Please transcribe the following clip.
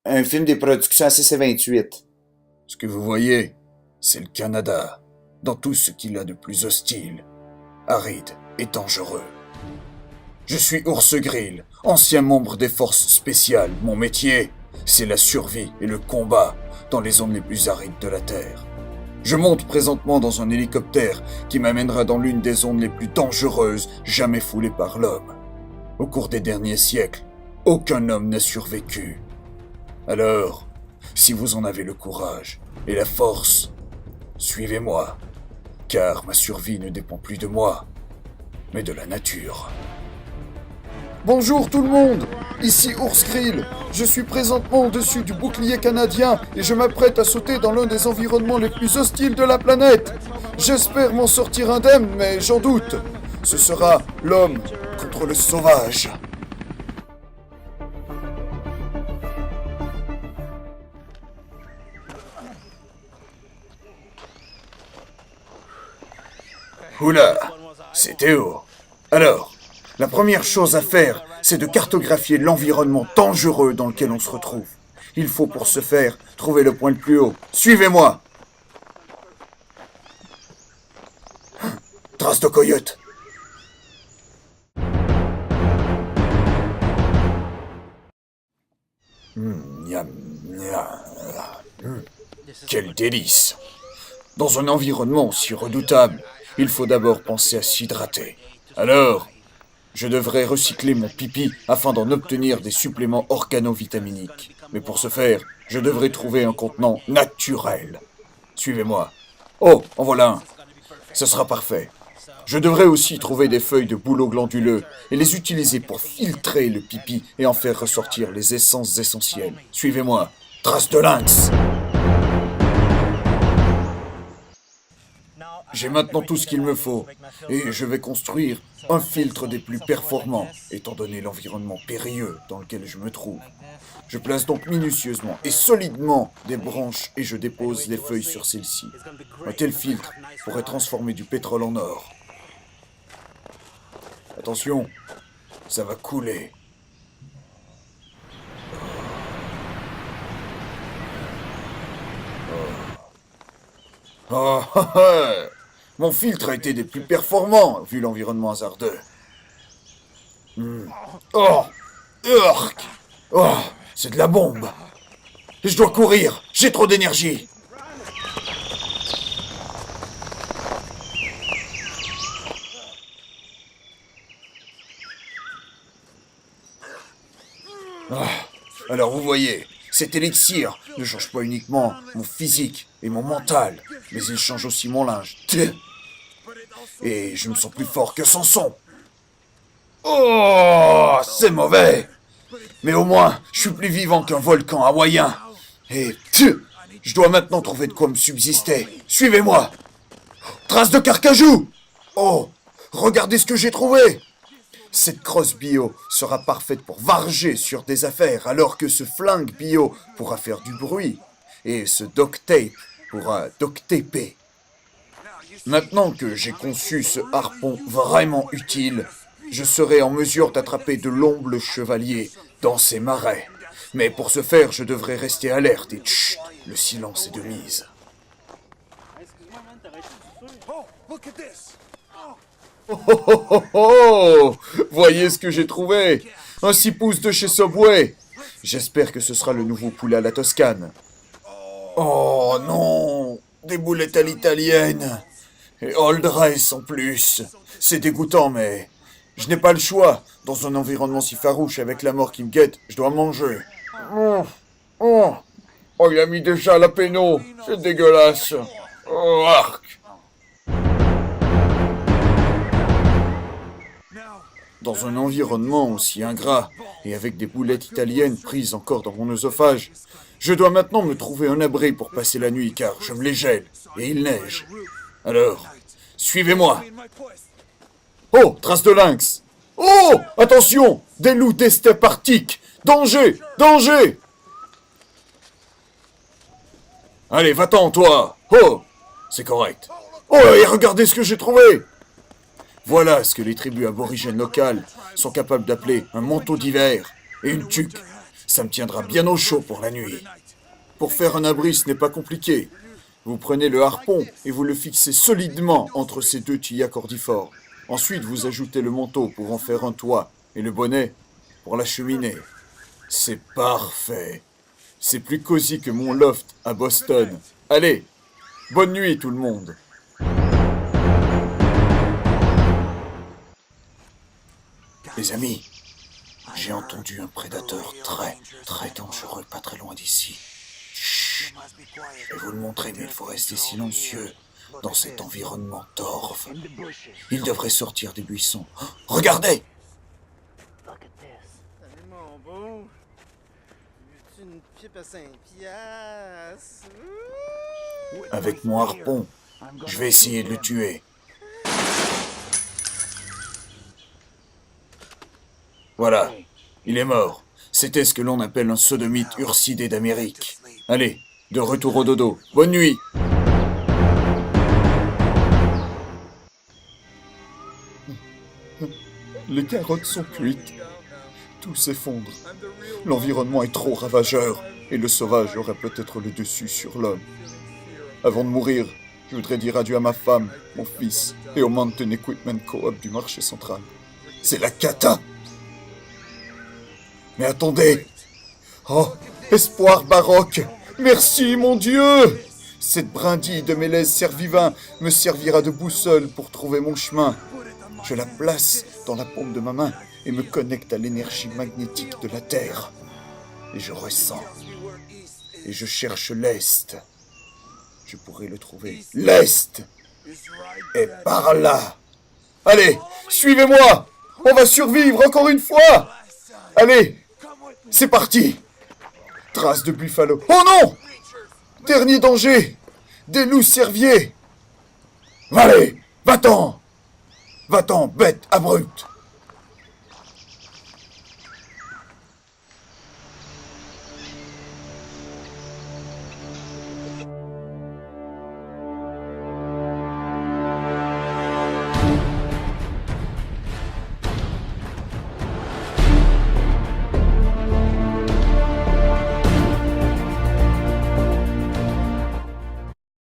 Un film des productions CC28. Ce que vous voyez, c'est le Canada, dans tout ce qu'il a de plus hostile, aride et dangereux. Je suis Ours Grill, ancien membre des forces spéciales. Mon métier, c'est la survie et le combat dans les zones les plus arides de la Terre. Je monte présentement dans un hélicoptère qui m'amènera dans l'une des zones les plus dangereuses jamais foulées par l'homme. Au cours des derniers siècles, aucun homme n'a survécu. Alors, si vous en avez le courage et la force, suivez-moi, car ma survie ne dépend plus de moi, mais de la nature. Bonjour tout le monde, ici Ours Grill. Je suis présentement au-dessus du bouclier canadien et je m'apprête à sauter dans l'un des environnements les plus hostiles de la planète. J'espère m'en sortir indemne, mais j'en doute. Ce sera l'homme contre le sauvage. Oula, c'est Théo. Alors, la première chose à faire, c'est de cartographier l'environnement dangereux dans lequel on se retrouve. Il faut pour ce faire trouver le point le plus haut. Suivez-moi. Trace de coyote. Miam, miam. Quel délice. Dans un environnement si redoutable, il faut d'abord penser à s'hydrater. Alors, je devrais recycler mon pipi afin d'en obtenir des suppléments organovitaminiques. Mais pour ce faire, je devrais trouver un contenant naturel. Suivez-moi. Oh, en voilà un. Ce sera parfait. Je devrais aussi trouver des feuilles de bouleau glanduleux et les utiliser pour filtrer le pipi et en faire ressortir les essences essentielles. Suivez-moi. Trace de lynx. J'ai maintenant tout ce qu'il me faut, et je vais construire un filtre des plus performants, étant donné l'environnement périlleux dans lequel je me trouve. Je place donc minutieusement et solidement des branches et je dépose les feuilles sur celles-ci. Un tel filtre pourrait transformer du pétrole en or. Attention, ça va couler. Oh, mon filtre a été des plus performants, vu l'environnement hasardeux. Oh, urk. Oh, c'est de la bombe. Je dois courir, j'ai trop d'énergie. Alors vous voyez, cet élixir ne change pas uniquement mon physique et mon mental, mais il change aussi mon linge. Et je me sens plus fort que Samson. Oh, c'est mauvais. Mais au moins, je suis plus vivant qu'un volcan hawaïen. Et je dois maintenant trouver de quoi me subsister. Suivez-moi. Trace de carcajou. Oh, regardez ce que j'ai trouvé. Cette crosse bio sera parfaite pour varger sur des affaires, alors que ce flingue bio pourra faire du bruit. Et ce duct tape pourra duct-taper. Maintenant que j'ai conçu ce harpon vraiment utile, je serai en mesure d'attraper de l'omble chevalier dans ces marais. Mais pour ce faire, je devrais rester alerte et chut, le silence est de mise. Oh, oh, oh, oh, oh. Voyez ce que j'ai trouvé. Un 6 pouces de chez Subway. J'espère que ce sera le nouveau poulet à la Toscane. Oh non, des boulettes à l'italienne. Et all dress en plus. C'est dégoûtant, mais je n'ai pas le choix. Dans un environnement si farouche avec la mort qui me guette, je dois manger. Oh, il a mis déjà la péno. C'est dégueulasse. Oh, arc. Dans un environnement aussi ingrat, et avec des boulettes italiennes prises encore dans mon œsophage, je dois maintenant me trouver un abri pour passer la nuit, car je me les gèle, et il neige. Alors, suivez-moi. Oh, trace de lynx. Oh, attention, des loups des steppes arctiques. Danger, danger. Allez, va-t'en, toi. Oh, c'est correct. Oh, et regardez ce que j'ai trouvé. Voilà ce que les tribus aborigènes locales sont capables d'appeler un manteau d'hiver et une tuque. Ça me tiendra bien au chaud pour la nuit. Pour faire un abri, ce n'est pas compliqué. Vous prenez le harpon et vous le fixez solidement entre ces deux tillas cordifores. Ensuite, vous ajoutez le manteau pour en faire un toit et le bonnet pour la cheminée. C'est parfait. C'est plus cosy que mon loft à Boston. Allez, bonne nuit tout le monde. Les amis, j'ai entendu un prédateur très dangereux pas très loin d'ici. Chut, je vais vous le montrer, mais il faut rester silencieux dans cet environnement torve. Il devrait sortir des buissons. Oh, regardez! Salut mon beau. Veux-tu une pipe à 5 piastres? Avec mon harpon, je vais essayer de le tuer. Voilà, il est mort. C'était ce que l'on appelle un sodomite ursidé d'Amérique. Allez, de retour au dodo. Bonne nuit! Les carottes sont cuites. Tout s'effondre. L'environnement est trop ravageur et le sauvage aurait peut-être le dessus sur l'homme. Avant de mourir, je voudrais dire adieu à ma femme, mon fils et au Mountain Equipment Co-op du marché central. C'est la cata! Mais attendez! Oh, espoir baroque! Merci, mon Dieu! Cette brindille de mélèze cervivin me servira de boussole pour trouver mon chemin. Je la place dans la paume de ma main et me connecte à l'énergie magnétique de la Terre. Et je ressens. Et je cherche l'Est. Je pourrais le trouver. L'Est est par là. Allez, suivez-moi! On va survivre encore une fois! Allez, c'est parti! Trace de buffalo. Oh non! Dernier danger! Des loups cerviers! Allez, va-t'en! Va-t'en, bête abrupte!